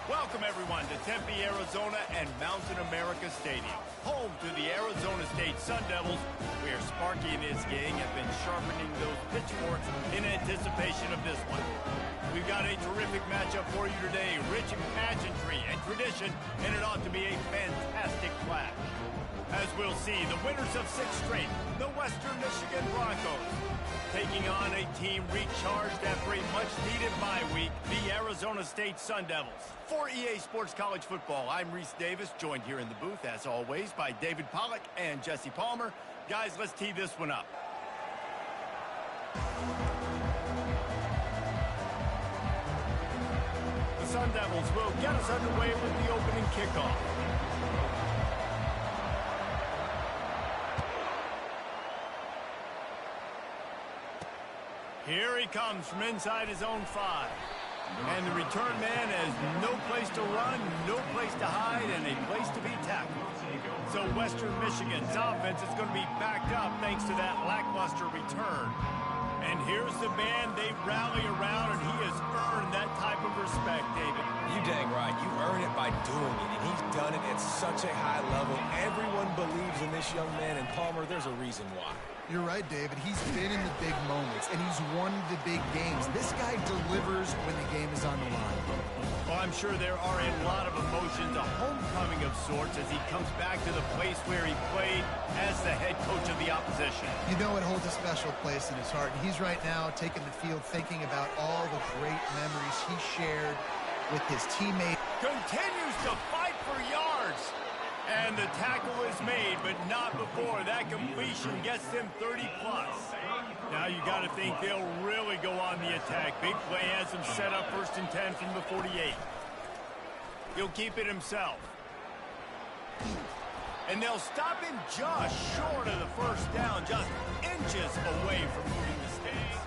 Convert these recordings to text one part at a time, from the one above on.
Welcome, everyone, to Tempe, Arizona and Mountain America Stadium, home to the Arizona State Sun Devils, where Sparky and his gang have been sharpening those pitchforks in anticipation of this one. We've got a terrific matchup for you today, rich in pageantry and tradition, and it ought to be a fantastic clash. As we'll see, the winners of 6 straight, the Western Michigan Broncos, taking on a team recharged after a much-needed bye week, the Arizona State Sun Devils. For EA Sports College Football, I'm Reese Davis, joined here in the booth, as always, by David Pollack and Jesse Palmer. Guys, let's tee this one up. The Sun Devils will get us underway with the opening kickoff. Here he comes from inside his own 5. And the return man has no place to run, no place to hide, and a place to be tackled. So Western Michigan's offense is going to be backed up thanks to that lackluster return. And here's the man they rally around, and he has earned that type of respect, David. You dang right. You earn it by doing it, and he's done it at such a high level. Everyone believes in this young man, and Palmer, there's a reason why. You're right, David. He's been in the big moments, and he's won the big games. This guy delivers when the game is on the line. Well, I'm sure there are a lot of emotions, a homecoming of sorts, as he comes back to the place where he played as the head coach of the opposition. You know it holds a special place in his heart, and he's right now taking the field thinking about all the great memories he shared with his teammates. Continues to fight for yards. And the tackle is made, but not before that completion gets them 30-plus. Now you got to think they'll really go on the attack. Big play has them set up 1st and 10 from the 48. He'll keep it himself. And they'll stop him just short of the 1st down, just inches away from moving the stakes.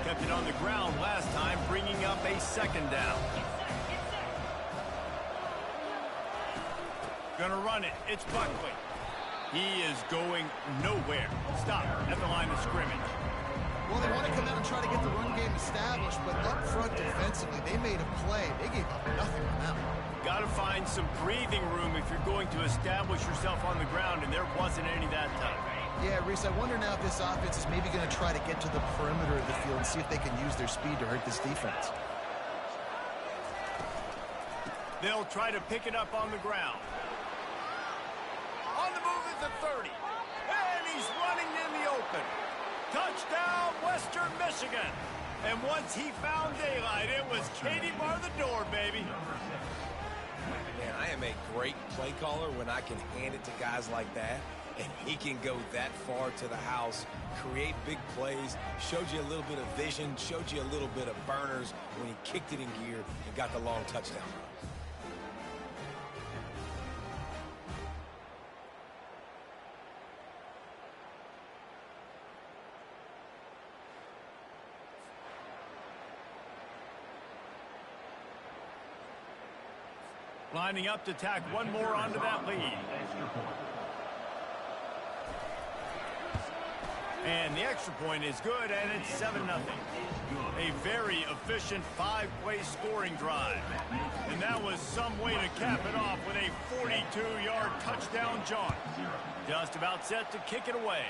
Kept it on the ground last time, bringing up a 2nd down. Gonna run it. It's Buckley. He is going nowhere. Stop at the line of scrimmage. Well, they want to come out and try to get the run game established, but up front defensively, they made a play. They gave up nothing on that one. Got to find some breathing room if you're going to establish yourself on the ground, and there wasn't any that time. Yeah, Reese, I wonder now if this offense is maybe going to try to get to the perimeter of the field and see if they can use their speed to hurt this defense. They'll try to pick it up on the ground. On the move is the 30. And he's running in the open. Touchdown, Western Michigan. And once he found daylight, it was Katie bar the door, baby. Man, I am a great play caller when I can hand it to guys like that. And he can go that far to the house, create big plays, showed you a little bit of vision, showed you a little bit of burners when he kicked it in gear and got the long touchdown run. Lining up to tack one more onto that lead. And the extra point is good, and it's 7-0. A very efficient 5-play scoring drive. And that was some way to cap it off with a 42-yard touchdown jaunt. Just about set to kick it away.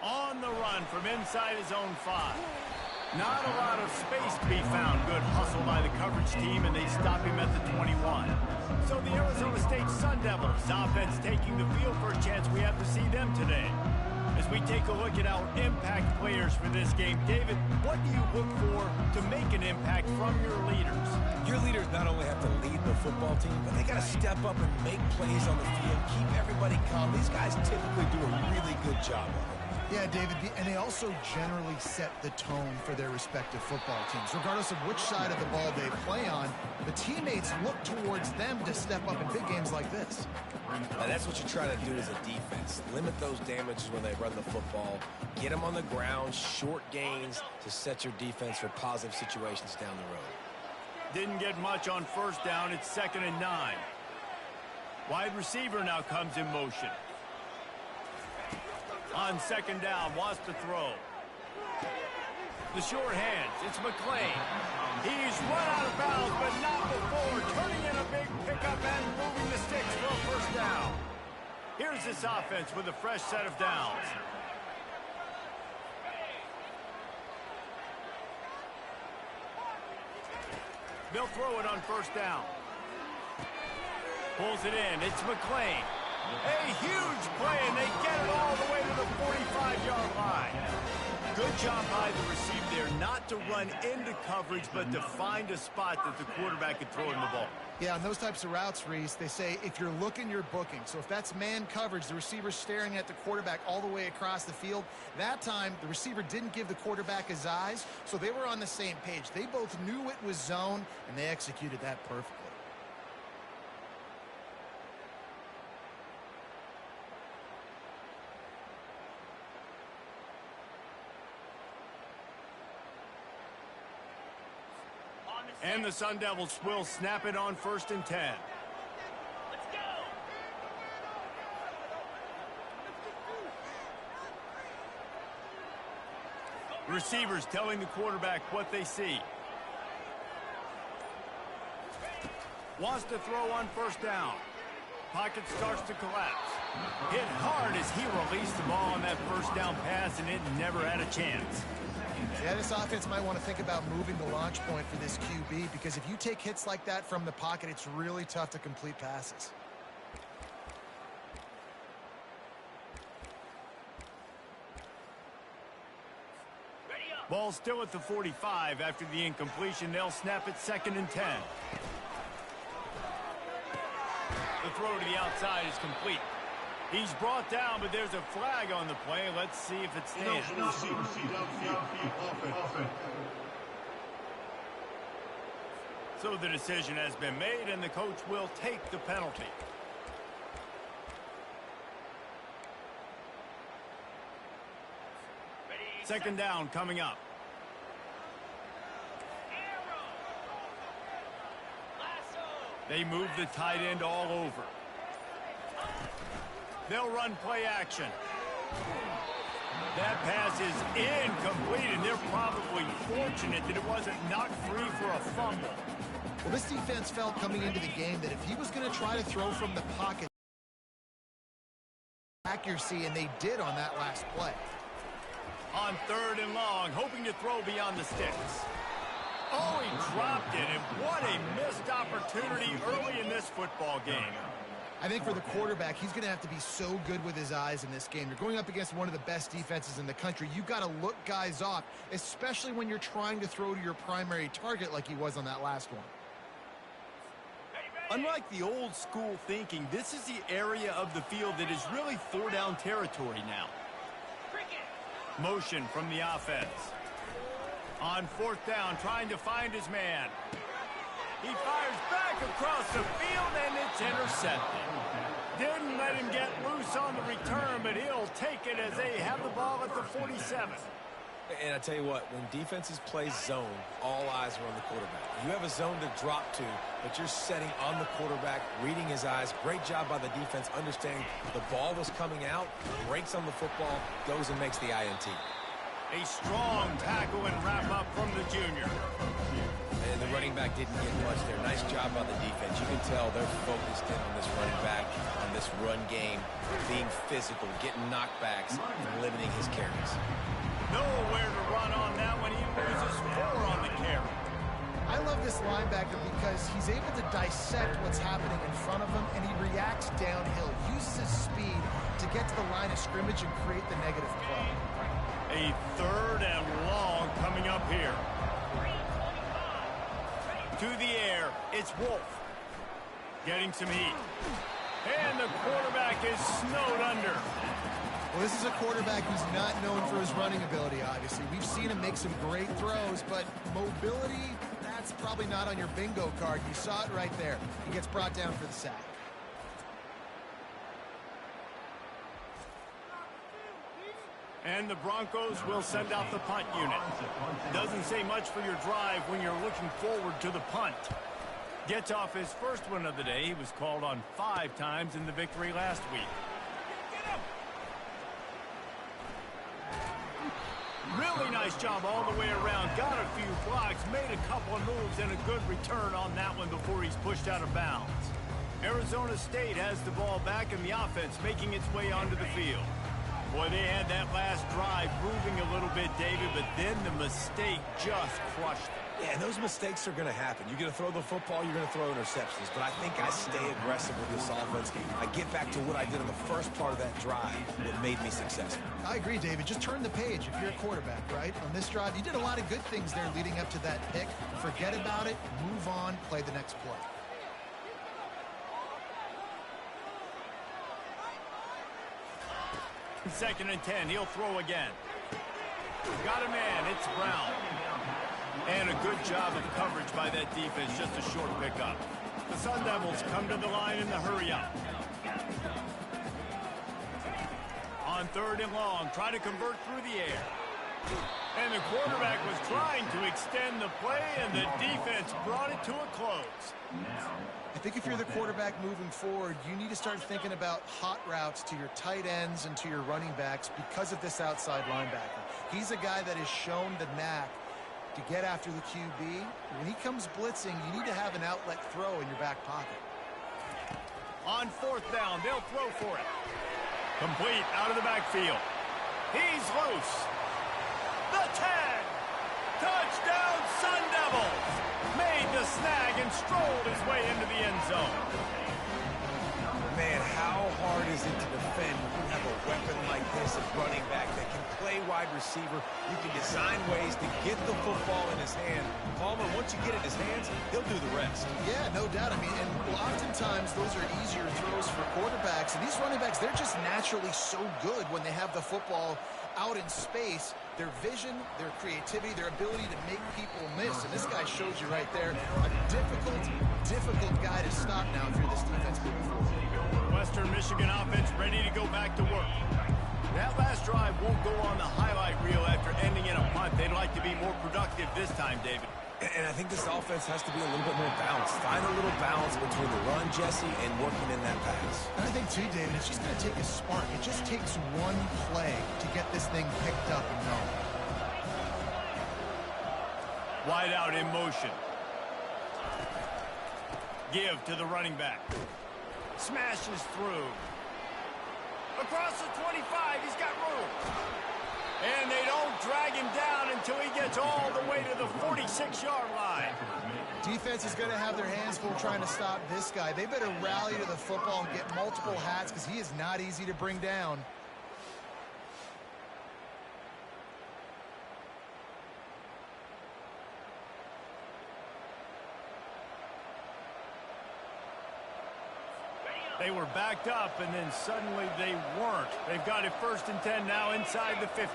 On the run from inside his own 5. Not a lot of space to be found. Good hustle by the coverage team, and they stop him at the 21. So the Arizona State Sun Devils offense taking the field for a chance we have to see them today. As we take a look at our impact players for this game, David, what do you look for to make an impact from your leaders? Your leaders not only have to lead the football team, but they got to step up and make plays on the field, keep everybody calm. These guys typically do a really good job of it. Yeah, David, and they also generally set the tone for their respective football teams. Regardless of which side of the ball they play on, the teammates look towards them to step up in big games like this. And that's what you try to do as a defense. Limit those damages when they run the football. Get them on the ground, short gains to set your defense for positive situations down the road. Didn't get much on 1st down. It's 2nd and 9. Wide receiver now comes in motion. On 2nd down, wants to throw. The short hands, it's McClain. He's run out of bounds, but not before turning in a big pickup and moving the sticks for a first down. Here's this offense with a fresh set of downs. They'll throw it on first down. Pulls it in. It's McClain. A huge play, and they get it all the way to the 45-yard line. Good job by the receiver there, not to run into coverage, but to find a spot that the quarterback could throw in the ball. Yeah, on those types of routes, Reese, they say if you're looking, you're booking. So if that's man coverage, the receiver's staring at the quarterback all the way across the field. That time, the receiver didn't give the quarterback his eyes, so they were on the same page. They both knew it was zone, and they executed that perfectly. And the Sun Devils will snap it on 1st and 10. Let's go. Receivers telling the quarterback what they see. Wants to throw on first down. Pocket starts to collapse. Hit hard as he released the ball on that first down pass, and it never had a chance. Yeah, this offense might want to think about moving the launch point for this QB, because if you take hits like that from the pocket, it's really tough to complete passes. Ball still at the 45 after the incompletion. They'll snap it 2nd and 10. The throw to the outside is complete. He's brought down, but there's a flag on the play. Let's see if it stands. So the decision has been made, and the coach will take the penalty. Second down coming up. They move the tight end all over. They'll run play action. That pass is incomplete, and they're probably fortunate that it wasn't knocked free for a fumble. Well, this defense felt coming into the game that if he was going to try to throw from the pocket, accuracy, and they did on that last play. On 3rd and long, hoping to throw beyond the sticks. Oh, he dropped it, and what a missed opportunity early in this football game. I think for the quarterback, he's going to have to be so good with his eyes in this game. You're going up against one of the best defenses in the country. You've got to look guys off, especially when you're trying to throw to your primary target like he was on that last one. Unlike the old school thinking, this is the area of the field that is really 4-down territory now. Motion from the offense. On 4th down, trying to find his man. He fires back across the field, and it's intercepted. Didn't let him get loose on the return, but he'll take it as they have the ball at the 47. And I tell you what, when defenses play zone, all eyes are on the quarterback. You have a zone to drop to, but you're setting on the quarterback, reading his eyes. Great job by the defense, understanding the ball was coming out, breaks on the football, goes and makes the INT. A strong tackle and wrap up from the junior. And the running back didn't get much there. Nice job by the defense. You can tell they're focused in on this running back, on this run game, being physical, getting knockbacks, and limiting his carries. Nowhere to run on that one. He loses 4 on the carry. I love this linebacker because he's able to dissect what's happening in front of him, and he reacts downhill, uses his speed to get to the line of scrimmage and create the negative play. A 3rd and long coming up here. To the air, it's Wolf. Getting some heat. And the quarterback is snowed under. Well, this is a quarterback who's not known for his running ability, obviously. We've seen him make some great throws, but mobility, that's probably not on your bingo card. You saw it right there. He gets brought down for the sack. And the Broncos will send out the punt unit. Doesn't say much for your drive when you're looking forward to the punt. Gets off his first one of the day. He was called on 5 times in the victory last week. Really nice job all the way around. Got a few blocks, made a couple of moves, and a good return on that one before he's pushed out of bounds. Arizona State has the ball back in the offense, making its way onto the field. Boy, they had that last drive moving a little bit, David, but then the mistake just crushed them. Yeah, and those mistakes are going to happen. You're going to throw the football, you're going to throw interceptions. But I think I stay aggressive with this offense. I get back to what I did in the first part of that drive that made me successful. I agree, David. Just turn the page if you're a quarterback, right? On this drive, you did a lot of good things there leading up to that pick. Forget about it, move on, play the next play. Second and 10, he'll throw again. Got a man, it's Brown. And a good job of coverage by that defense, just a short pickup. The Sun Devils come to the line in the hurry-up. On third and long, try to convert through the air. And the quarterback was trying to extend the play, and the defense brought it to a close. I think if you're the quarterback moving forward, you need to start thinking about hot routes to your tight ends and to your running backs because of this outside linebacker. He's a guy that has shown the knack to get after the QB. When he comes blitzing, you need to have an outlet throw in your back pocket. On fourth down, they'll throw for it. Complete out of the backfield. He's loose. The 10. Touchdown, Sun Devils. Made the snag and strolled his way into the end zone. Man, how hard is it to defend when you have a weapon like this at running back that can play wide receiver? You can design ways to get the football in his hand. Palmer, once you get it in his hands, he'll do the rest. Yeah, no doubt. I mean, and oftentimes those are easier throws for quarterbacks. And these running backs, they're just naturally so good when they have the football out in space. Their vision, their creativity, their ability to make people miss. And this guy shows you right there a difficult guy to stop now if you're this defense moving forward. Western Michigan offense ready to go back to work. That last drive won't go on the highlight reel after ending in a punt. They'd like to be more productive this time, David. And I think this offense has to be a little bit more balanced. Find a little balance between the run, Jesse, and working in that pass. And I think, too, David, it's just going to take a spark. It just takes one play to get this thing picked up and going. Wide out in motion. Give to the running back. Smashes through. Across the 25, he's got room. And they don't drag him down until he gets all the way to the 46-yard line. Defense is going to have their hands full trying to stop this guy. They better rally to the football and get multiple hats because he is not easy to bring down. They were backed up, and then suddenly they weren't. They've got it first and 10 now inside the 50.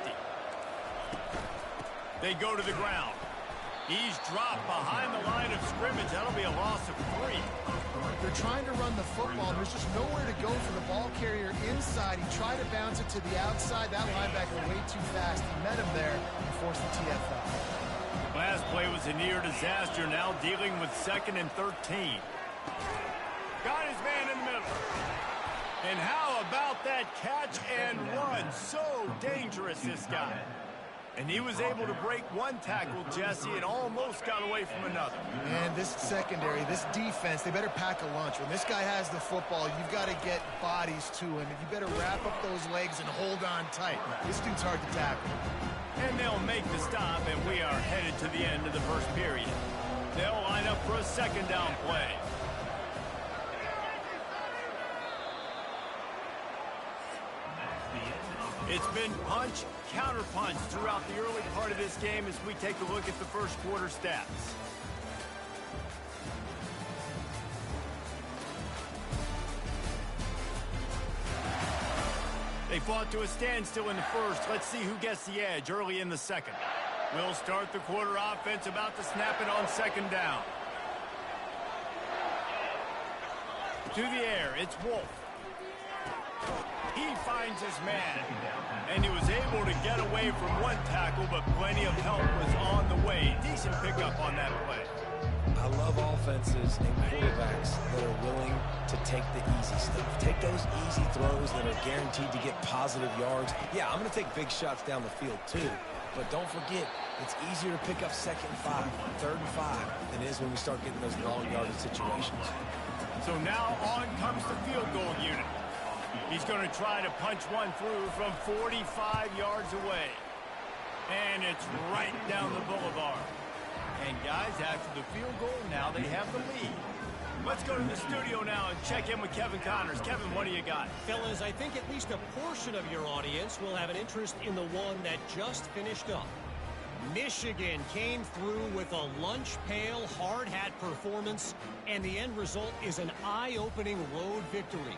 They go to the ground. He's dropped behind the line of scrimmage. That'll be a loss of 3. They're trying to run the football. There's just nowhere to go for the ball carrier inside. He tried to bounce it to the outside. That linebacker way too fast. He met him there and forced the TFL. Last play was a near disaster. Now dealing with 2nd and 13. Got his man in the middle. And how about that catch and run? So dangerous, this guy. And he was able to break one tackle, Jesse, and almost got away from another. And this secondary, this defense, they better pack a lunch. When this guy has the football, you've got to get bodies to him. And you better wrap up those legs and hold on tight. This dude's hard to tackle. And they'll make the stop, and we are headed to the end of the first period. They'll line up for a second down play. It's been punch, counter-punch throughout the early part of this game as we take a look at the first quarter stats. They fought to a standstill in the first. Let's see who gets the edge early in the second. We'll start the quarter offense about to snap it on second down. To the air, it's Wolf. He finds his man, and he was able to get away from one tackle, but plenty of help was on the way. Decent pickup on that play. I love offenses and quarterbacks that are willing to take the easy stuff. Take those easy throws that are guaranteed to get positive yards. Yeah, I'm going to take big shots down the field too, But don't forget, it's easier to pick up 2nd and 5, 3rd and 5 than it is when we start getting those long yardage situations. So now on comes the field goal unit. He's going to try to punch one through from 45 yards away. And it's right down the boulevard. And guys, after the field goal, now they have the lead. Let's go to the studio now and check in with Kevin Connors. Kevin, what do you got? Fellas, I think at least a portion of your audience will have an interest in the one that just finished up. Michigan came through with a lunch pail hard hat performance, and the end result is an eye-opening road victory.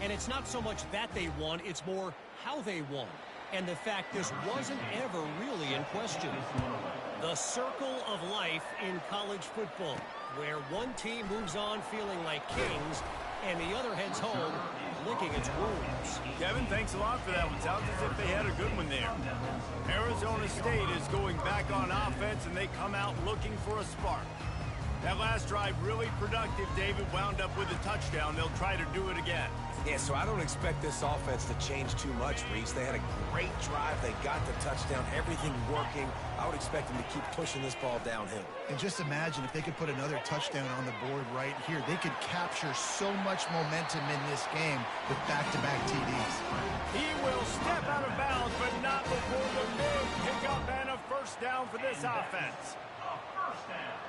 And it's not so much that they won, it's more how they won. And the fact this wasn't ever really in question. The circle of life in college football, where one team moves on feeling like kings and the other heads home licking its wounds. Kevin, thanks a lot for that one. Sounds as if they had a good one there. Arizona State is going back on offense, and they come out looking for a spark. That last drive really productive. David wound up with a touchdown. They'll try to do it again. Yeah, so I don't expect this offense to change too much, Reese. They had a great drive. They got the touchdown. Everything working. I would expect them to keep pushing this ball downhill. And just imagine if they could put another touchdown on the board right here. They could capture so much momentum in this game with back-to-back TDs. He will step out of bounds, but not before the big pickup and a first down for this offense. First down.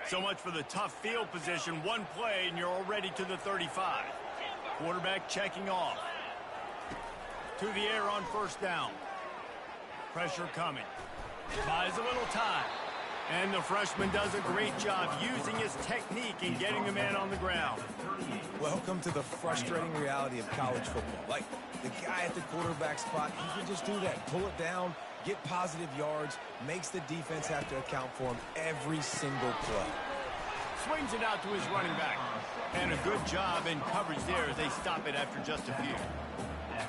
So much for the tough field position. One play, and you're already to the 35. Quarterback checking off. To the air on first down. Pressure coming. Buys a little time. And the freshman does a great job using his technique and getting the man on the ground. Welcome to the frustrating reality of college football. Like, the guy at the quarterback spot, he can just do that. Pull it down, get positive yards, makes the defense have to account for him every single play. Swings it out to his running back. And a good job in coverage there as they stop it after just a few.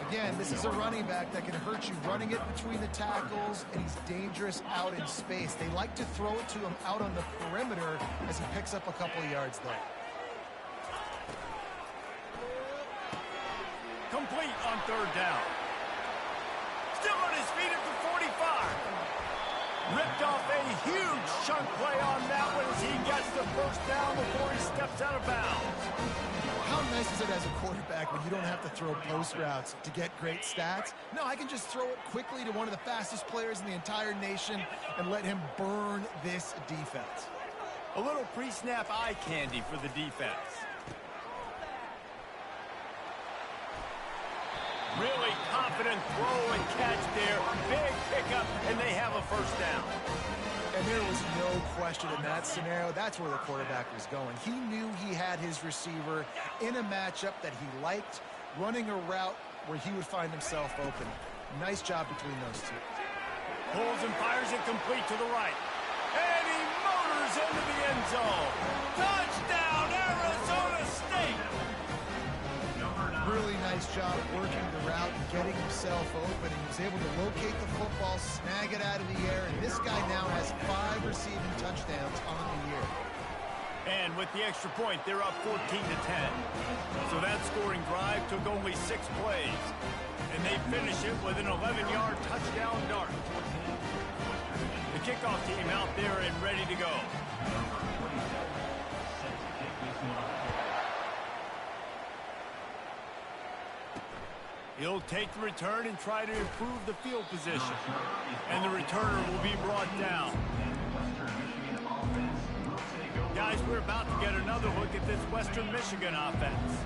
Again, this is a running back that can hurt you running it between the tackles, and he's dangerous out in space. They like to throw it to him out on the perimeter as he picks up a couple of yards there. Complete on third down. Still on his feet at the 45. Ripped off a huge chunk play on that one as he gets the first down before he steps out of bounds. How nice is it as a quarterback when you don't have to throw post routes to get great stats? No, I can just throw it quickly to one of the fastest players in the entire nation and let him burn this defense. A little pre-snap eye candy for the defense. Really confident throw and catch there. Big pickup, and they have a first down. And there was no question in that scenario. That's where the quarterback was going. He knew he had his receiver in a matchup that he liked, running a route where he would find himself open. Nice job between those two. Pulls and fires it complete to the right. And he motors into the end zone. Touchdown, Arizona State! Really nice job working the route and getting himself open. He was able to locate the football, snag it out of the air, and this guy now has 5 receiving touchdowns on the year. And with the extra point, they're up 14-10. So that scoring drive took only 6 plays. And they finish it with an 11-yard touchdown dart. The kickoff team out there and ready to go. He'll take the return and try to improve the field position. And the returner will be brought down. Guys, we're about to get another look at this Western Michigan offense.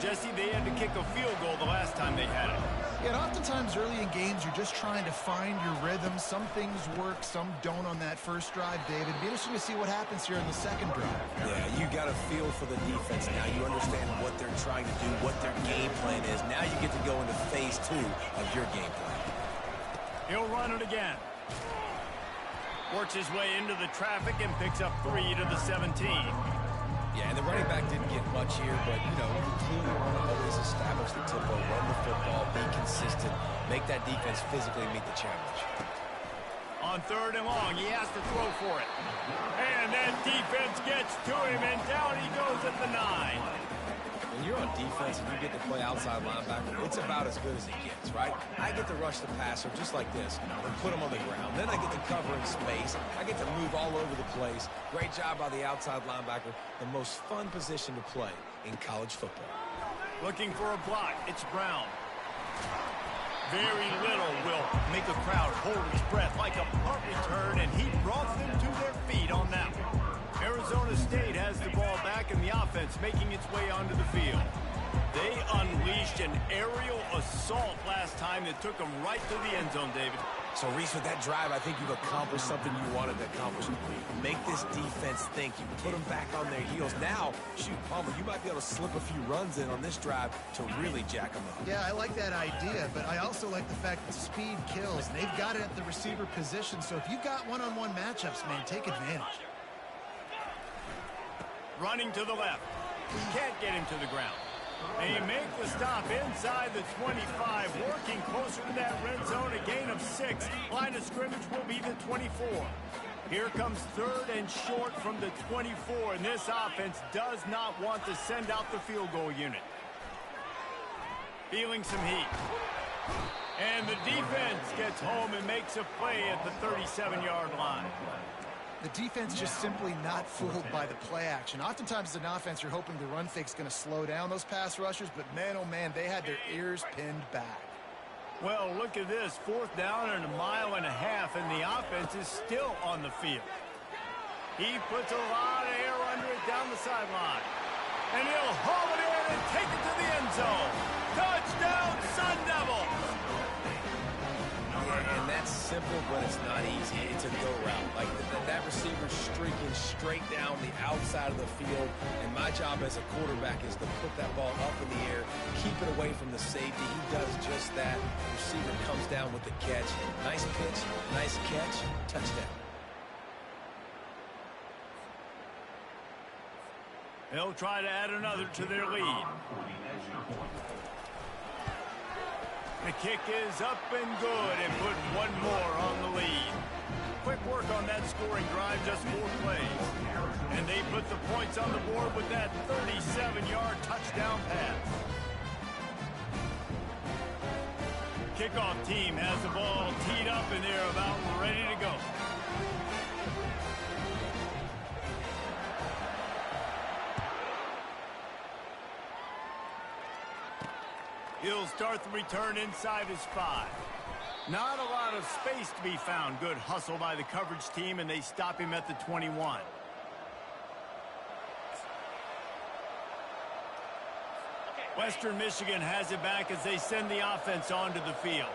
Jesse, they had to kick a field goal the last time they had it. Yeah, and oftentimes early in games, you're just trying to find your rhythm. Some things work, some don't on that first drive, David. It'd be interesting to see what happens here in the second drive. Yeah, you got a feel for the defense now. You understand what they're trying to do, what their game plan is. Now you get to go into phase 2 of your game plan. He'll run it again. Works his way into the traffic and picks up 3 to the 17. Yeah, and the running back didn't get much here, but, you know, you clearly want to always establish the tempo, run the football, be consistent, make that defense physically meet the challenge. On 3rd and long, he has to throw for it. And that defense gets to him, and down he goes at the 9. When you're on defense and you get to play outside linebacker, it's about as good as it gets, right? I get to rush the passer just like this and put him on the ground. Then I get to cover in space. I get to move all over the place. Great job by the outside linebacker. The most fun position to play in college football. Looking for a block. It's Brown. Very little will make a crowd hold its breath like a punt return, and he brought them to their feet on that one. Arizona State has the ball back, and the offense making its way onto the field. They unleashed an aerial assault last time that took them right to the end zone, David. So, Reese, with that drive, I think you've accomplished something you wanted to accomplish. Make this defense think. You put them back on their heels. Now, shoot, Palmer, you might be able to slip a few runs in on this drive to really jack them up. Yeah, I like that idea, but I also like the fact that speed kills. And they've got it at the receiver position, so if you've got one-on-one matchups, man, take advantage. Running to the left. Can't get him to the ground. They make the stop inside the 25, working closer to that red zone, a gain of 6. Line of scrimmage will be the 24. Here comes 3rd and short from the 24, and this offense does not want to send out the field goal unit. Feeling some heat. And the defense gets home and makes a play at the 37-yard line. The defense just simply not fooled by the play action. Oftentimes as an offense, you're hoping the run fake's going to slow down those pass rushers, but man, oh man, they had their ears pinned back. Well, look at this. 4th down and 1.5 miles, and the offense is still on the field. He puts a lot of air under it down the sideline. And he'll haul it in and take it to the end zone. Touchdown, Sun Devils! And that's simple, but it's not easy. It's a go route. Like that receiver streaking straight down the outside of the field. And my job as a quarterback is to put that ball up in the air, keep it away from the safety. He does just that. The receiver comes down with the catch. Nice pitch, nice catch, touchdown. They'll try to add another to their lead. The kick is up and good, and put one more on the lead. Quick work on that scoring drive, just 4 plays. And they put the points on the board with that 37-yard touchdown pass. Kickoff team has the ball teed up, and they're about ready to go. He'll start the return inside his 5. Not a lot of space to be found. Good hustle by the coverage team, and they stop him at the 21. Western Michigan has it back as they send the offense onto the field.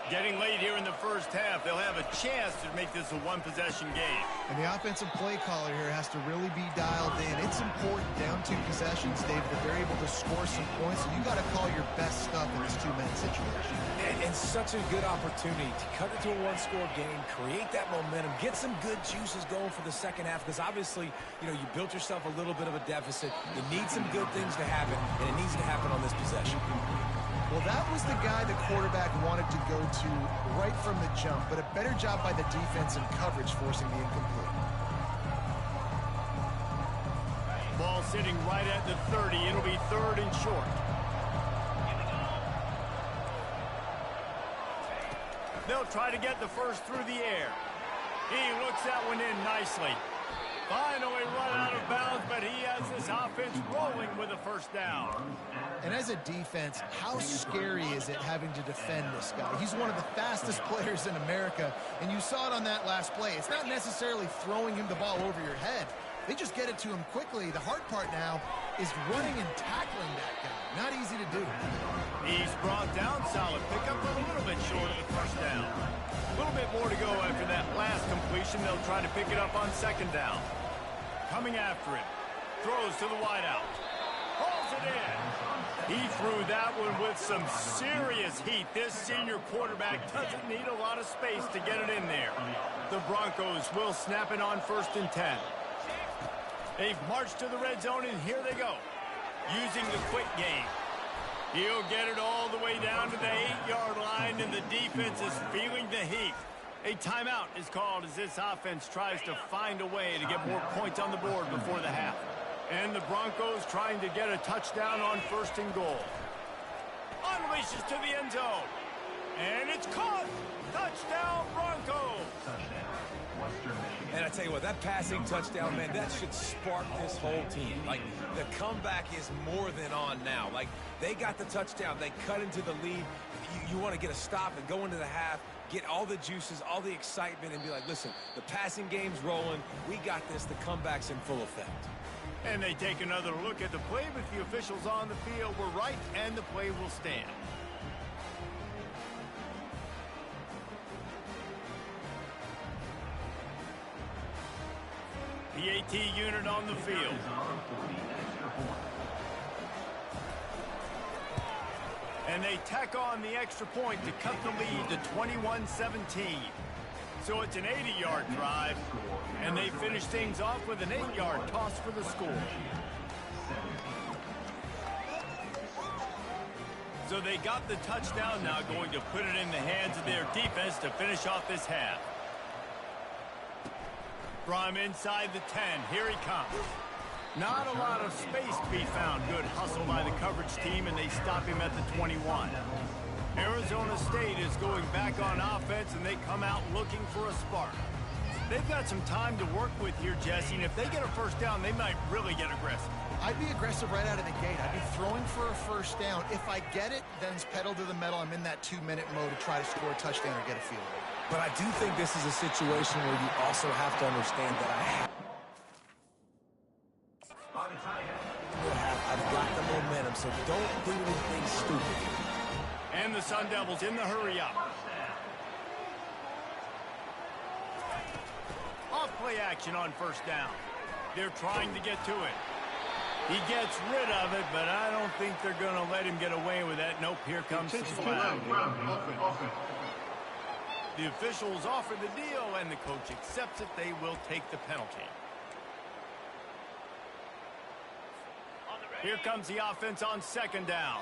Getting late here in the first half, they'll have a chance to make this a one-possession game. And the offensive play caller here has to really be dialed in. It's important down 2 possessions, David, that they're able to score some points. So you got to call your best stuff in this 2-man situation. And such a good opportunity to cut it to a 1-score game, create that momentum, get some good juices going for the second half. Because obviously, you built yourself a little bit of a deficit. You need some good things to happen, and it needs to happen on this possession. Well, that was the guy the quarterback wanted to go to right from the jump, but a better job by the defense in coverage forcing the incomplete. Ball sitting right at the 30. It'll be 3rd and short. They'll try to get the first through the air. He looks that one in nicely. Finally run out of bounds, but he has this offense rolling with a 1st down. And as a defense, how scary is it having to defend this guy? He's one of the fastest players in America, and you saw it on that last play. It's not necessarily throwing him the ball over your head. They just get it to him quickly. The hard part now is running and tackling that guy. Not easy to do. He's brought down. Solid pickup, a little bit short of the 1st down. A little bit more to go after that last completion. They'll try to pick it up on 2nd down. Coming after it. Throws to the wideout. Hauls it in. He threw that one with some serious heat. This senior quarterback doesn't need a lot of space to get it in there. The Broncos will snap it on 1st and 10. They've marched to the red zone, and here they go. Using the quick game. He'll get it all the way down to the 8-yard line, and the defense is feeling the heat. A timeout is called as this offense tries to find a way to get more points on the board before the half. And the Broncos trying to get a touchdown on 1st and goal. Unleashes to the end zone. And it's caught. Touchdown, Broncos. And I tell you what, that passing touchdown, man, that should spark this whole team. Like, the comeback is more than on now. Like, they got the touchdown. They cut into the lead. You want to get a stop and go into the half, get all the juices, all the excitement, and be like, listen, the passing game's rolling. We got this. The comeback's in full effect. And they take another look at the play, but the officials on the field were right, and the play will stand. PAT unit on the field. And they tack on the extra point to cut the lead to 21-17. So it's an 80-yard drive, and they finish things off with an 8-yard toss for the score. So they got the touchdown, now going to put it in the hands of their defense to finish off this half. From inside the 10, here he comes. Not a lot of space to be found. Good hustle by the coverage team, and they stop him at the 21. Arizona State is going back on offense, and they come out looking for a spark. They've got some time to work with here, Jesse, and if they get a first down, they might really get aggressive. I'd be aggressive right out of the gate. I'd be throwing for a first down. If I get it, then it's pedal to the metal. I'm in that 2-minute mode to try to score a touchdown or get a field goal. But I do think this is a situation where you also have to understand that I've got the momentum, so don't do anything stupid. And the Sun Devils in the hurry up. Off play action on first down. They're trying to get to it. He gets rid of it, but I don't think they're going to let him get away with that. Nope, here comes the flag. The officials offer the deal, and the coach accepts it. They will take the penalty. Here comes the offense on 2nd down.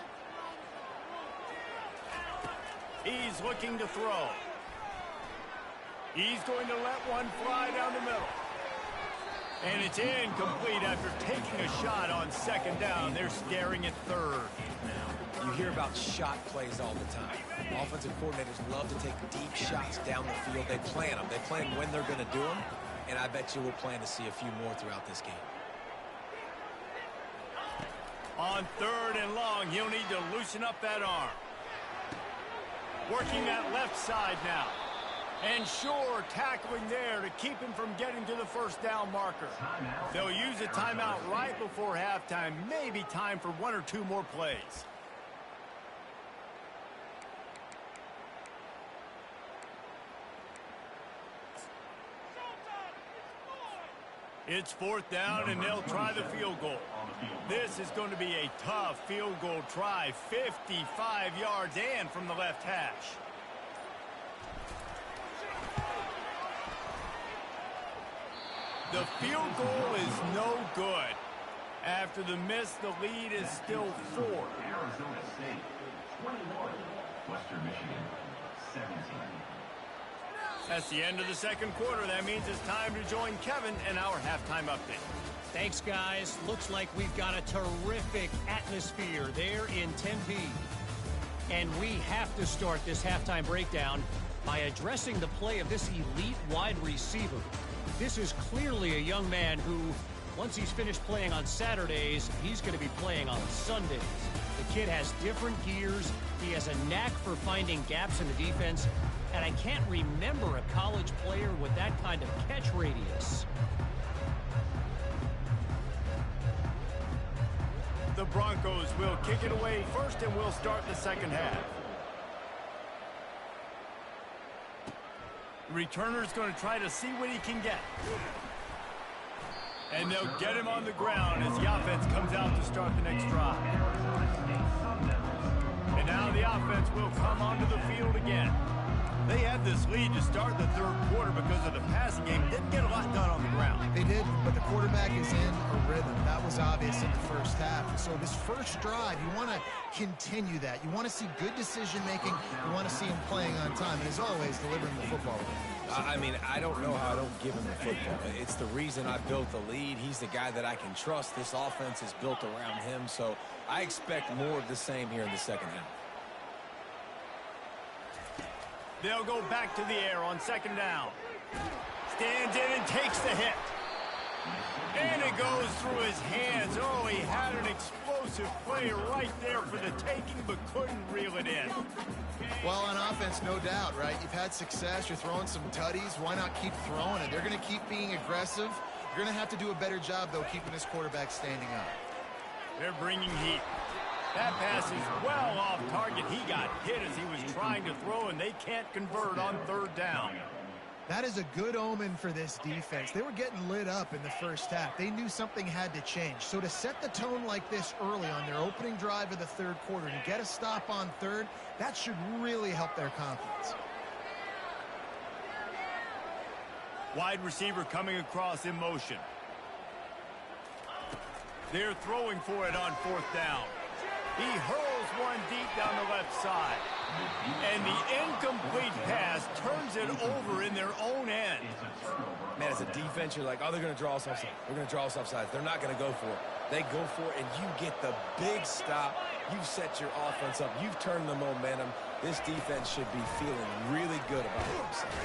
He's looking to throw. He's going to let one fly down the middle. And it's incomplete after taking a shot on 2nd down. They're staring at 3rd. You hear about shot plays all the time. Offensive coordinators love to take deep shots down the field. They plan them. They plan when they're going to do them. And I bet you we'll plan to see a few more throughout this game. On 3rd and long, he'll need to loosen up that arm. Working that left side now. And sure, tackling there to keep him from getting to the first down marker. They'll use a timeout right before halftime. Maybe time for 1 or 2 more plays. It's 4th down, and they'll try the field goal. This is going to be a tough field goal try. 55 yards and from the left hash. The field goal is no good. After the miss, the lead is still 4. Arizona State, 21. Western Michigan, 17. That's the end of the 2nd quarter. That means it's time to join Kevin in our halftime update. Thanks, guys. Looks like we've got a terrific atmosphere there in Tempe. And we have to start this halftime breakdown by addressing the play of this elite wide receiver. This is clearly a young man who, once he's finished playing on Saturdays, he's going to be playing on Sundays. The kid has different gears. He has a knack for finding gaps in the defense. And I can't remember a college player with that kind of catch radius. The Broncos will kick it away first, and we'll start the 2nd half. The returner's going to try to see what he can get. And they'll get him on the ground as the offense comes out to start the next drive. And now the offense will come onto the field again. They had this lead to start the third quarter because of the passing game. Didn't get a lot done on the ground. They did, but the quarterback is in a rhythm. That was obvious in the first half. And so this first drive, you want to continue that. You want to see good decision-making. You want to see him playing on time. And as always, delivering the football. I mean, I don't know how I don't give him the football. It's the reason I built the lead. He's the guy that I can trust. This offense is built around him, so I expect more of the same here in the second half. They'll go back to the air on second down. Stands in and takes the hit. And it goes through his hands. Oh, he had an explosive play right there for the taking, but couldn't reel it in. Well, on offense, no doubt, right? You've had success. You're throwing some tutties. Why not keep throwing it? They're going to keep being aggressive. You're going to have to do a better job, though, keeping this quarterback standing up. They're bringing heat. That pass is well off target. He got hit as he was trying to throw, and they can't convert on third down. That is a good omen for this defense. They were getting lit up in the first half. They knew something had to change. So to set the tone like this early on their opening drive of the third quarter and get a stop on third, that should really help their confidence. Wide receiver coming across in motion. They're throwing for it on fourth down. He hurls one deep down the left side. And the incomplete pass turns it over in their own end. Man, as a defense, you're like, oh, they're going to draw us offside. They're going to draw us offside. They're not going to go for it. They go for it, and you get the big stop. You've set your offense up. You've turned the momentum. This defense should be feeling really good about themselves.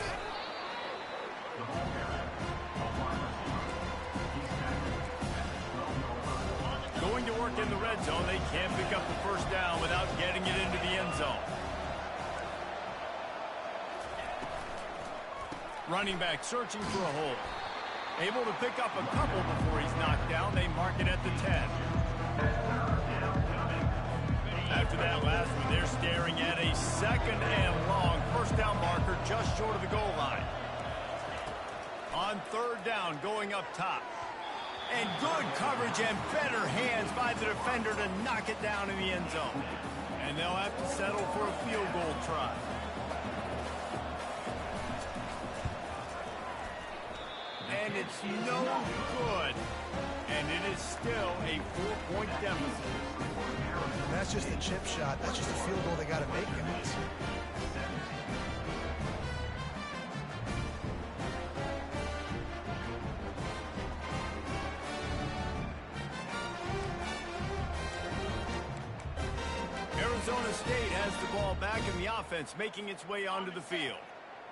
Going to work in the red zone. They can't pick up the first down without getting it into the end zone. Running back searching for a hole. Able to pick up a couple before he's knocked down. They mark it at the 10. After that last one, they're staring at a second and long first down marker just short of the goal line. On third down, going up top. And good coverage and better hands by the defender to knock it down in the end zone. And they'll have to settle for a field goal try. And it's no good. And it is still a 4-point deficit. And that's just a chip shot. That's just a field goal they got to make, guys. Arizona State has the ball back in the offense, making its way onto the field.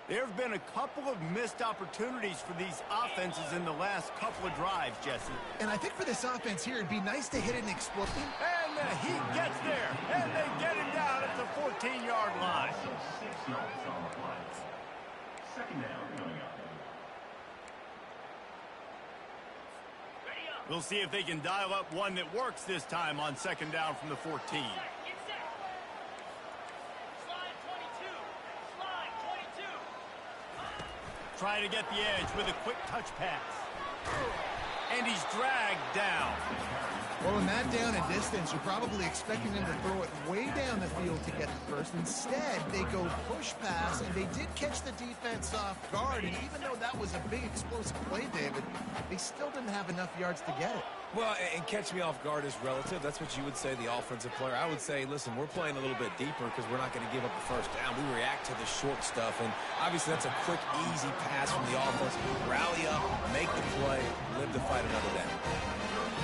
There have been a couple of missed opportunities for these offenses in the last couple of drives, Jesse. And I think for this offense here, it'd be nice to hit an explosion. And the heat gets there, and they get him down at the 14-yard line. 6 yards on the play. Second down coming up. We'll see if they can dial up one that works this time on second down from the 14. Trying to get the edge with a quick touch pass. And he's dragged down. Well, in that down and distance, you're probably expecting them to throw it way down the field to get the first. Instead, they go push pass, and they did catch the defense off guard. And even though that was a big explosive play, David, they still didn't have enough yards to get it. Well, and catch me off guard is relative. That's what you would say, the offensive player. I would say, listen, we're playing a little bit deeper because we're not going to give up the first down. We react to the short stuff, and obviously that's a quick, easy pass from the offense. Rally up, make the play, live to fight another down.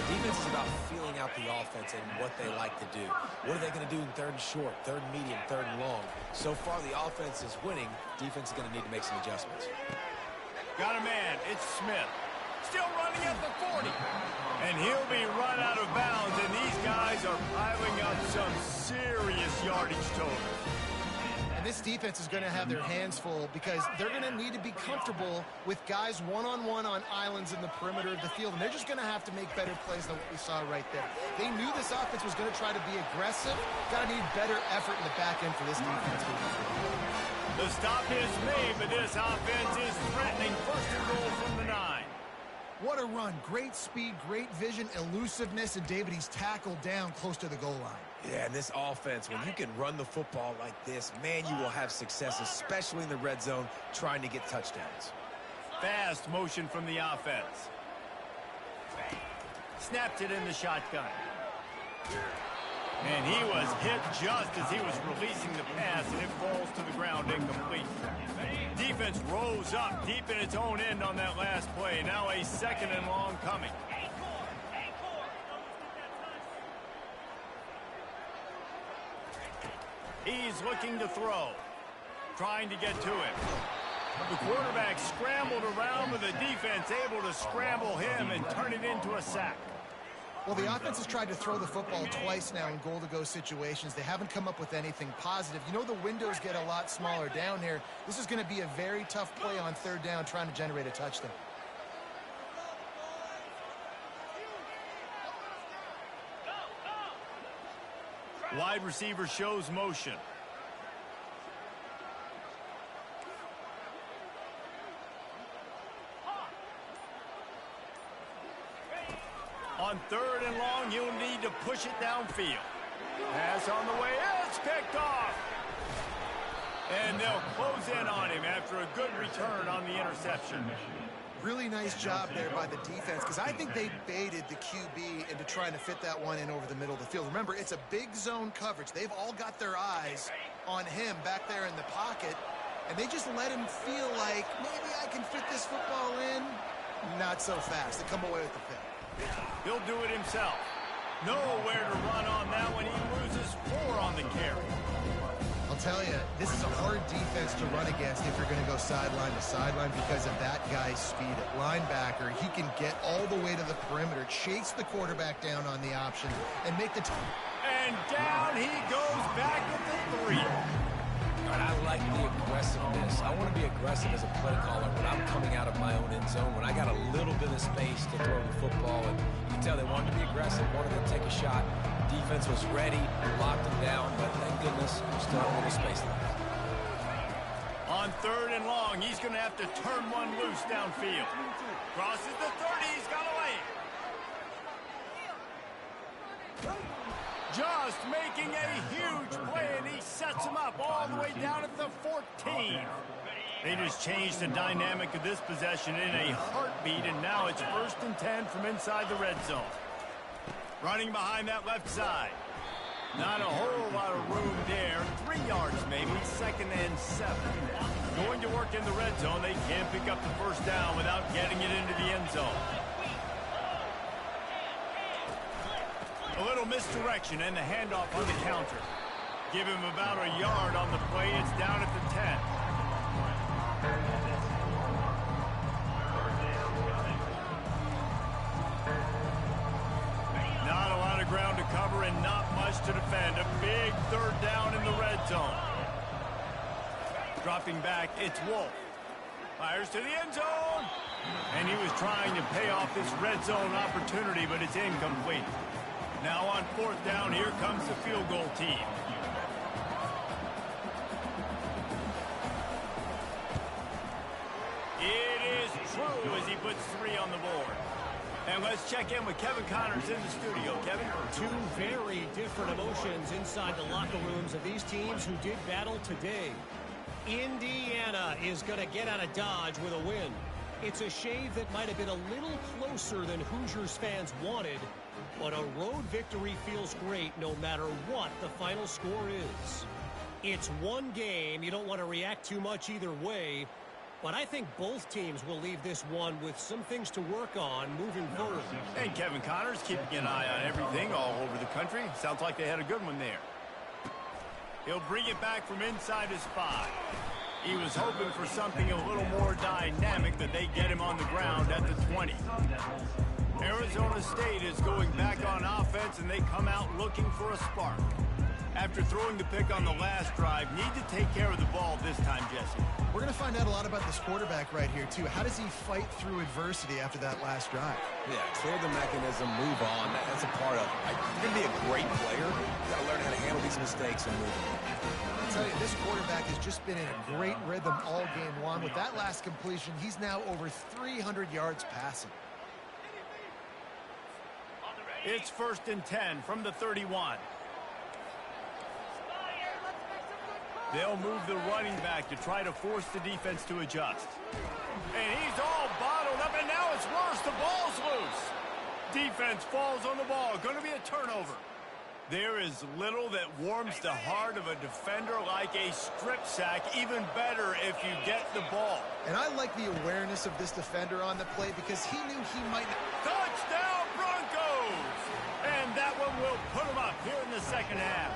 The defense is about feeling out the offense and what they like to do. What are they going to do in third and short, third and medium, third and long? So far, the offense is winning. Defense is going to need to make some adjustments. Got a man. It's Smith. Still running at the 40. And he'll be run out of bounds, and these guys are piling up some serious yardage total. And this defense is going to have their hands full because they're going to need to be comfortable with guys one-on-one on islands in the perimeter of the field, and they're just going to have to make better plays than what we saw right there. They knew this offense was going to try to be aggressive. Got to need better effort in the back end for this defense. The stop is made, but this offense is threatening. First and goal from the 9. What a run. Great speed, great vision, elusiveness, and David, he's tackled down close to the goal line. Yeah, and this offense, when you can run the football like this, man, you will have success, especially in the red zone, trying to get touchdowns. Fast motion from the offense. Snapped it in the shotgun. And he was hit just as he was releasing the pass, and it falls to the ground incomplete. Defense rose up deep in its own end on that last play. Now a 2nd and long coming. He's looking to throw. Trying to get to it. The quarterback scrambled around with the defense able to scramble him and turn it into a sack. Well, the offense has tried to throw the football twice now in goal-to-go situations. They haven't come up with anything positive. You know the windows get a lot smaller down here. This is going to be a very tough play on 3rd down trying to generate a touchdown. Wide receiver shows motion. On 3rd and long, you'll need to push it downfield. Pass on the way. It's picked off. And they'll close in on him after a good return on the interception. Really nice job there by the defense, because I think they baited the QB into trying to fit that one in over the middle of the field. Remember, it's a big zone coverage. They've all got their eyes on him back there in the pocket, and they just let him feel like, maybe I can fit this football in. Not so fast. They come away with the pick. He'll do it himself. Nowhere to run on that one. He loses 4 on the carry. I'll tell you, this is a hard defense to run against if you're going to go sideline to sideline because of that guy's speed. At linebacker, he can get all the way to the perimeter, chase the quarterback down on the option, and make the and down he goes back at the 3. And I like the aggressiveness. I want to be aggressive as a play caller when I'm coming out of my own end zone, when I got a little bit of space to throw the football. And you can tell they wanted to be aggressive, wanted to take a shot. Defense was ready, locked him down, but thank goodness, still a little space left. On 3rd and long, he's going to have to turn one loose downfield. Crosses the 30, he's got away. Just making a huge play, and he sets him up all the way down at the 14. They just changed the dynamic of this possession in a heartbeat, and now it's 1st and 10 from inside the red zone. Running behind that left side. Not a whole lot of room there. 3 yards maybe, 2nd and 7. Going to work in the red zone. They can't pick up the 1st down without getting it into the end zone. A little misdirection and the handoff on the counter. Give him about a yard on the play. It's down at the 10. Not a lot of ground to cover and not much to defend. A big 3rd down in the red zone. Dropping back, it's Wolf. Fires to the end zone. And he was trying to pay off this red zone opportunity, but it's incomplete. Now on 4th down, here comes the field goal team. It is true as he puts 3 on the board. And let's check in with Kevin Connors in the studio. Kevin? 2 very different emotions inside the locker rooms of these teams who did battle today. Indiana is going to get out of Dodge with a win. It's a shave that might have been a little closer than Hoosiers fans wanted, but a road victory feels great no matter what the final score is. It's one game. You don't want to react too much either way, but I think both teams will leave this one with some things to work on moving forward. And Kevin Connors keeping an eye on everything all over the country. Sounds like they had a good one there. He'll bring it back from inside his 5. He was hoping for something a little more dynamic, that they get him on the ground at the 20. Arizona State is going back on offense, and they come out looking for a spark. After throwing the pick on the last drive, need to take care of the ball this time, Jesse. We're going to find out a lot about this quarterback right here, too. How does he fight through adversity after that last drive? Yeah, clear the mechanism, move on. That's a part of it. You're going to be a great player. You've got to learn how to handle these mistakes and move on. I'll tell you, this quarterback has just been in a great rhythm all game long. With that last completion, he's now over 300 yards passing. It's 1st and 10 from the 31. They'll move the running back to try to force the defense to adjust. And he's all bottled up, and now it's worse. The ball's loose. Defense falls on the ball. Going to be a turnover. There is little that warms the heart of a defender like a strip sack. Even better if you get the ball. And I like the awareness of this defender on the play because he knew he might not. Touchdown, Broncos! And that one will put them up here in the second half.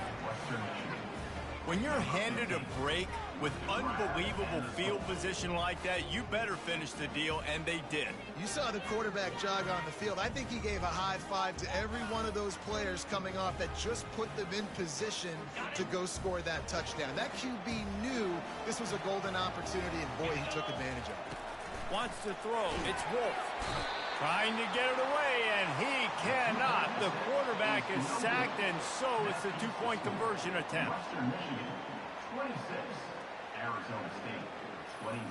When you're handed a break with unbelievable field position like that, you better finish the deal, and they did. You saw the quarterback jog on the field. I think he gave a high five to every one of those players coming off that just put them in position to go score that touchdown. That QB knew this was a golden opportunity, and boy, he took advantage of it. Wants to throw. It's Wolf. Trying to get it away, and he cannot. The quarterback is sacked, and so it's a two-point conversion attempt. Western Michigan, 26. Arizona State, 21.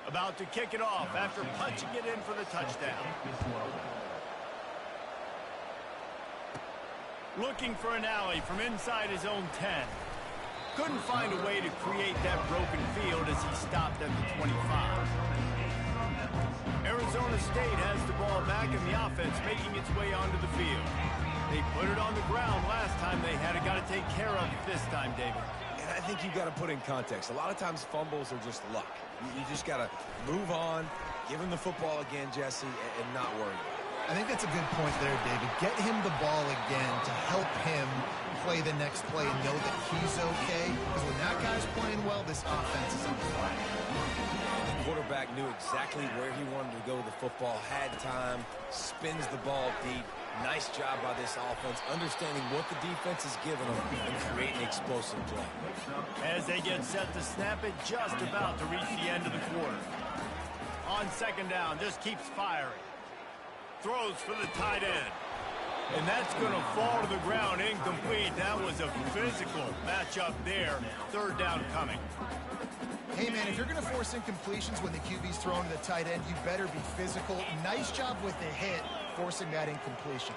About to kick it off after punching it in for the touchdown. Looking for an alley from inside his own 10. Couldn't find a way to create that broken field as he stopped at the 25. Arizona State has the ball back in the offense, making its way onto the field. They put it on the ground last time they had it. Got to take care of it this time, David. And I think you've got to put in context. A lot of times fumbles are just luck. You just got to move on, give him the football again, Jesse, and not worry about it. I think that's a good point there, David. Get him the ball again to help him play the next play and know that he's okay. Because when that guy's playing well, this offense is on fire. The quarterback knew exactly where he wanted to go with the football, had time, spins the ball deep. Nice job by this offense, understanding what the defense is giving them and creating explosive play. As they get set to snap it, just about to reach the end of the quarter. On second down, just keeps firing. Throws for the tight end. And that's going to fall to the ground incomplete. That was a physical matchup there. Third down coming. Hey, man, if you're going to force incompletions when the QB's throwing to the tight end, you better be physical. Nice job with the hit, forcing that incompletion.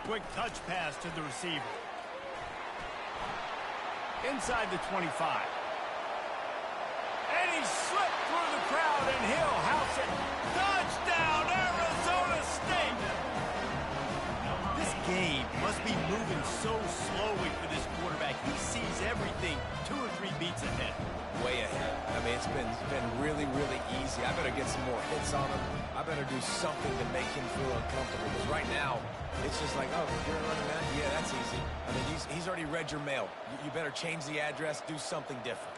Quick touch pass to the receiver. Inside the 25. And he slipped through the crowd, and he'll house it. Touchdown, Arizona State! This game must be moving so slowly for this quarterback. He sees everything 2 or 3 beats ahead. Way ahead. I mean, it's been really, really easy. I better get some more hits on him. I better do something to make him feel uncomfortable. Because right now, it's just like, oh, you're running that? Yeah, that's easy. I mean, he's already read your mail. You better change the address, do something different.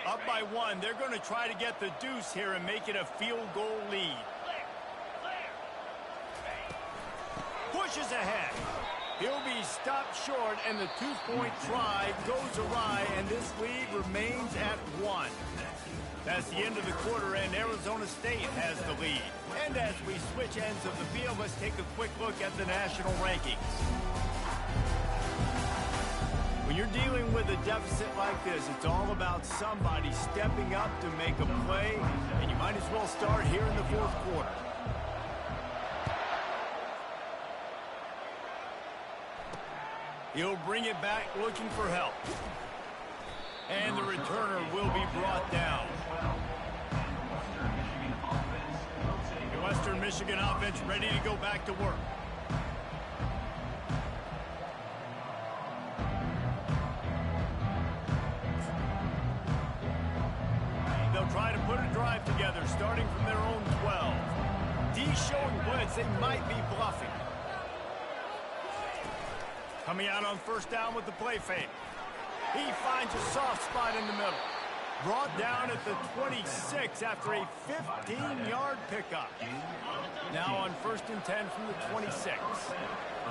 Up by 1. They're going to try to get the deuce here and make it a field goal lead. Pushes ahead. He'll be stopped short, and the 2-point try goes awry, and this lead remains at 1. That's the end of the quarter, and Arizona State has the lead. And as we switch ends of the field, let's take a quick look at the national rankings. When you're dealing with a deficit like this, it's all about somebody stepping up to make a play, and you might as well start here in the fourth quarter. He'll bring it back looking for help. And the returner will be brought down. The Western Michigan offense ready to go back to work. They'll try to put a drive together, starting from their own 12. D showing blitz, they might be bluffing. Coming out on first down with the play fake. He finds a soft spot in the middle. Brought down at the 26 after a 15-yard pickup. Now on 1st and 10 from the 26.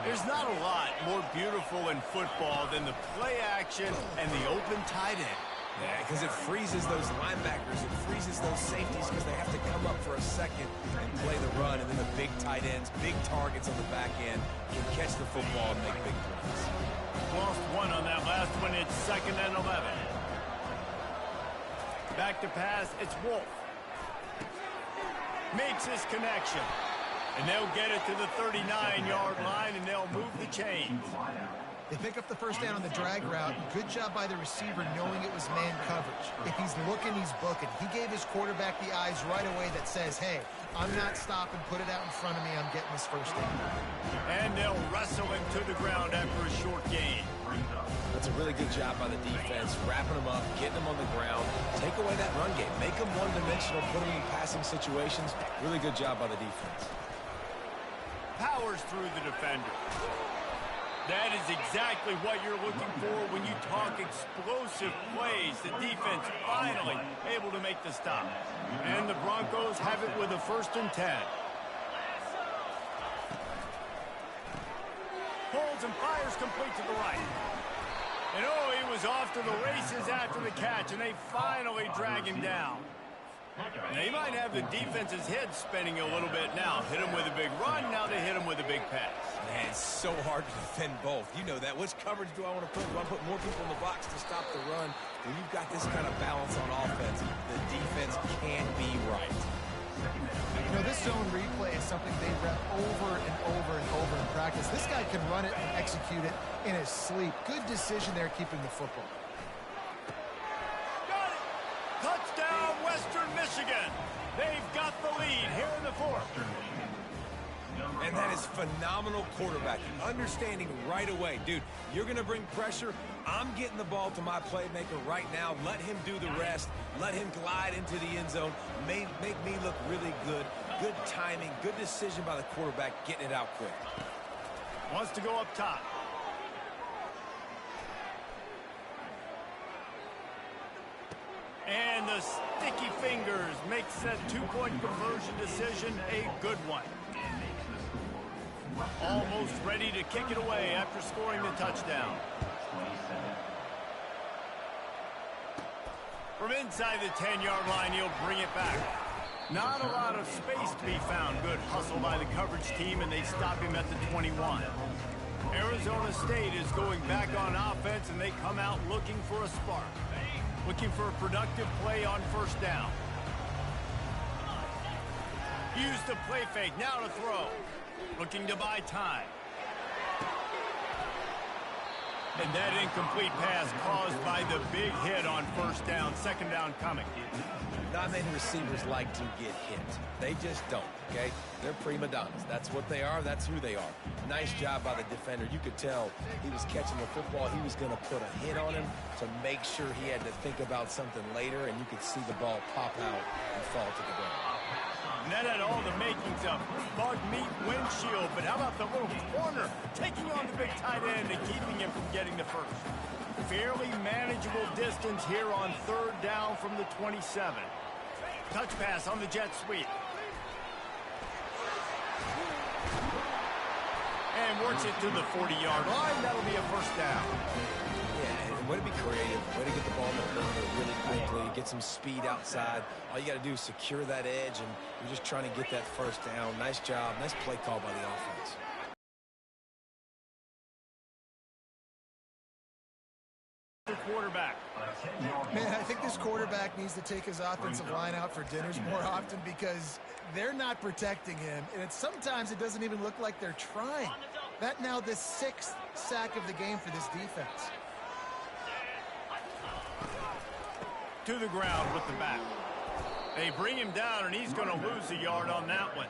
There's not a lot more beautiful in football than the play action and the open tight end. Yeah, because it freezes those linebackers. It freezes those safeties because they have to come up for a second and play the run. And then the big tight ends, big targets on the back end can catch the football and make big plays. Lost one on that last one. It's 2nd and 11. Back to pass. It's Wolf. Makes his connection. And they'll get it to the 39-yard line, and they'll move the chains. They pick up the first down on the drag route. Good job by the receiver knowing it was man coverage. If he's looking, he's booking. He gave his quarterback the eyes right away that says, hey, I'm not stopping. Put it out in front of me. I'm getting this first down. And they'll wrestle him to the ground after a short gain. That's a really good job by the defense, wrapping them up, getting them on the ground. Take away that run game. Make them one-dimensional, put them in passing situations. Really good job by the defense. Powers through the defender. That is exactly what you're looking for when you talk explosive plays. The defense finally able to make the stop. And the Broncos have it with a 1st and 10. Pulls and fires complete to the right. And oh, he was off to the races after the catch, and they finally drag him down. Now, you might have the defense's head spinning a little bit now. Hit him with a big run, now they hit him with a big pass. Man, it's so hard to defend both. You know that. Which coverage do I want to put? Do I put more people in the box to stop the run? When you've got this kind of balance on offense, the defense can be right. You know, this zone replay is something they rep over and over and over in practice. This guy can run it and execute it in his sleep. Good decision there keeping the football. Got it! Touchdown, Western Michigan. They've got the lead here in the 4th. And that is phenomenal quarterbacking. Understanding right away, dude, you're going to bring pressure. I'm getting the ball to my playmaker right now. Let him do the rest. Let him glide into the end zone. Make me look really good. Good timing. Good decision by the quarterback, getting it out quick. Wants to go up top. And the sticky fingers makes that 2-point conversion decision a good one. Almost ready to kick it away after scoring the touchdown. From inside the 10-yard line, he'll bring it back. Not a lot of space to be found. Good hustle by the coverage team, and they stop him at the 21. Arizona State is going back on offense, and they come out looking for a spark. Looking for a productive play on 1st down. Use the play fake, now to throw. Looking to buy time. And that incomplete pass caused by the big hit on 1st down, 2nd down coming. Not many receivers like to get hit. They just don't, okay? They're prima donnas. That's what they are. That's who they are. Nice job by the defender. You could tell he was catching the football. He was going to put a hit on him to make sure he had to think about something later, and you could see the ball pop out and fall to the ground. And that had all the makings of bug meat windshield, but how about the little corner taking on the big tight end and keeping him from getting the first? Fairly manageable distance here on 3rd down from the 27. Touch pass on the jet sweep. And works it to the 40-yard line. That'll be a 1st down. Yeah, and way to be creative. Way to get the ball in the perimeter really quickly. Get some speed outside. All you got to do is secure that edge, and you're just trying to get that 1st down. Nice job. Nice play call by the offense. Quarterback. Man, I think this quarterback needs to take his offensive line out for dinners more often because they're not protecting him. And sometimes it doesn't even look like they're trying. That now the 6th sack of the game for this defense. To the ground with the back. They bring him down, and he's going to lose a yard on that one.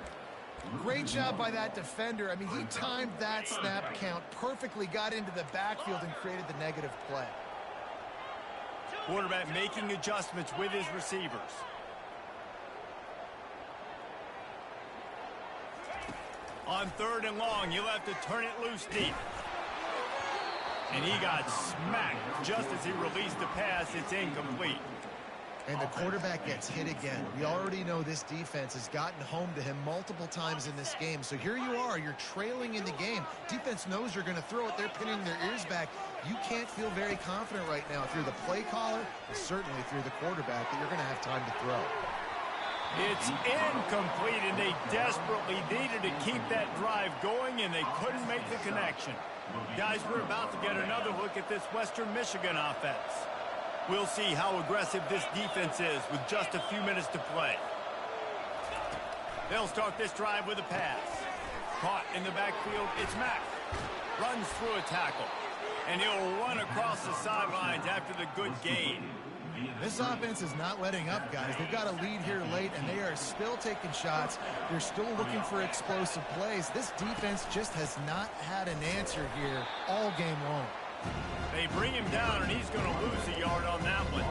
Great job by that defender. I mean, he timed that snap count perfectly, got into the backfield, and created the negative play. Quarterback making adjustments with his receivers. On 3rd and long, you'll have to turn it loose deep. And he got smacked just as he released the pass. It's incomplete. And the quarterback gets hit again. We already know this defense has gotten home to him multiple times in this game. So here you are, you're trailing in the game. Defense knows you're going to throw it. They're pinning their ears back. You can't feel very confident right now if you're the play caller, and certainly if you're the quarterback, that you're going to have time to throw. It's incomplete, and they desperately needed to keep that drive going, and they couldn't make the connection. Guys, we're about to get another look at this Western Michigan offense. We'll see how aggressive this defense is with just a few minutes to play. They'll start this drive with a pass. Caught in the backfield, it's Mack. Runs through a tackle. And he'll run across the sidelines after the good gain. This offense is not letting up, guys. They've got a lead here late, and they are still taking shots. They're still looking for explosive plays. This defense just has not had an answer here all game long. They bring him down, and he's going to lose a yard on that one.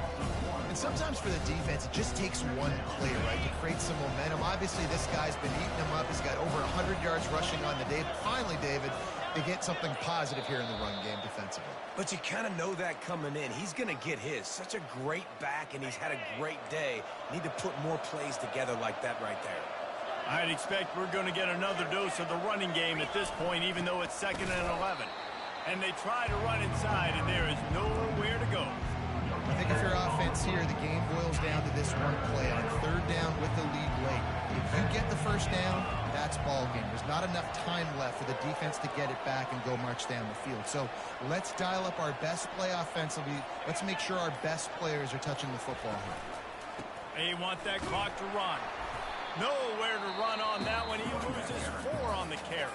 And sometimes for the defense, it just takes one play, right, to create some momentum. Obviously, this guy's been eating them up. He's got over 100 yards rushing on the day. Finally, David, they get something positive here in the run game defensively. But you kind of know that coming in. He's going to get his. Such a great back, and he's had a great day. Need to put more plays together like that right there. I'd expect we're going to get another dose of the running game at this point, even though it's 2nd and 11. And they try to run inside, and there is nowhere to go. I think if your offense here, the game boils down to this one play on 3rd down with the lead late. If you get the 1st down, that's ball game. There's not enough time left for the defense to get it back and go march down the field. So let's dial up our best play offensively. Let's make sure our best players are touching the football here. They want that clock to run. Nowhere to run on that one. He loses 4 on the carry.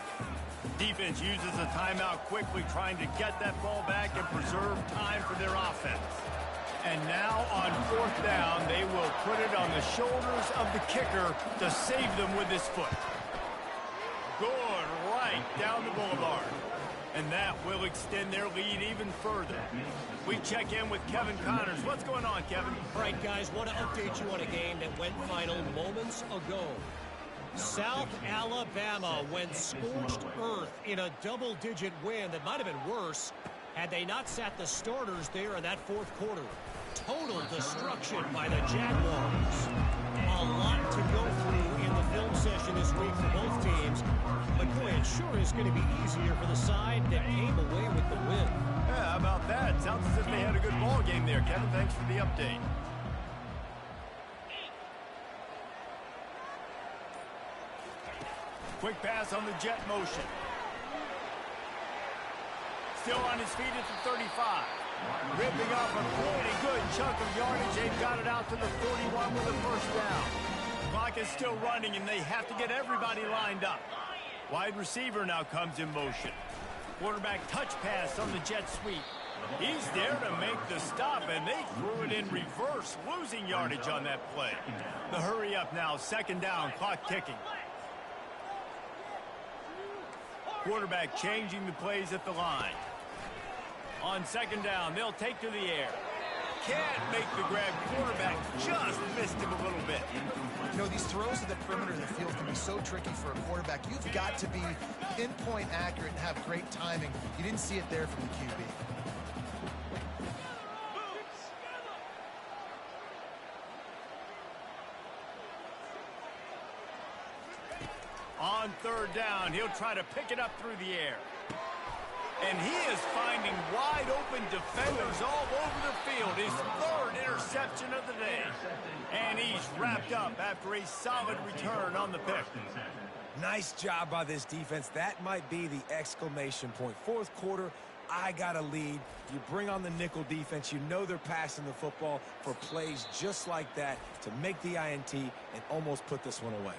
Defense uses a timeout quickly, trying to get that ball back and preserve time for their offense. And now on 4th down, they will put it on the shoulders of the kicker to save them with his foot. Good, right down the boulevard. And that will extend their lead even further. We check in with Kevin Connors. What's going on, Kevin? All right, guys, want to update you on a game that went final moments ago. South Alabama went scorched earth in a double-digit win that might have been worse had they not sat the starters there in that 4th quarter. Total destruction by the Jaguars. A lot to go through in the film session this week for both teams. But boy, it sure is going to be easier for the side that came away with the win. Yeah, how about that? Sounds as if they had a good ball game there, Kevin. Thanks for the update. Quick pass on the jet motion. Still on his feet at the 35. Ripping up a pretty good chunk of yardage. They've got it out to the 41 with a 1st down. Clock is still running, and they have to get everybody lined up. Wide receiver now comes in motion. Quarterback touch pass on the jet sweep. He's there to make the stop, and they threw it in reverse, losing yardage on that play. The hurry up now, 2nd down, clock ticking. Quarterback changing the plays at the line. On 2nd down, they'll take to the air. Can't make the grab. Quarterback just missed him a little bit. You know, these throws to the perimeter of the field can be so tricky for a quarterback. You've got to be pinpoint accurate and have great timing. You didn't see it there from the QB. On 3rd down, he'll try to pick it up through the air. And he is finding wide open defenders all over the field. His 3rd interception of the day. And he's wrapped up after a solid return on the pick. Nice job by this defense. That might be the exclamation point. 4th quarter, I got a lead. You bring on the nickel defense. You know they're passing the football for plays just like that to make the INT and almost put this one away.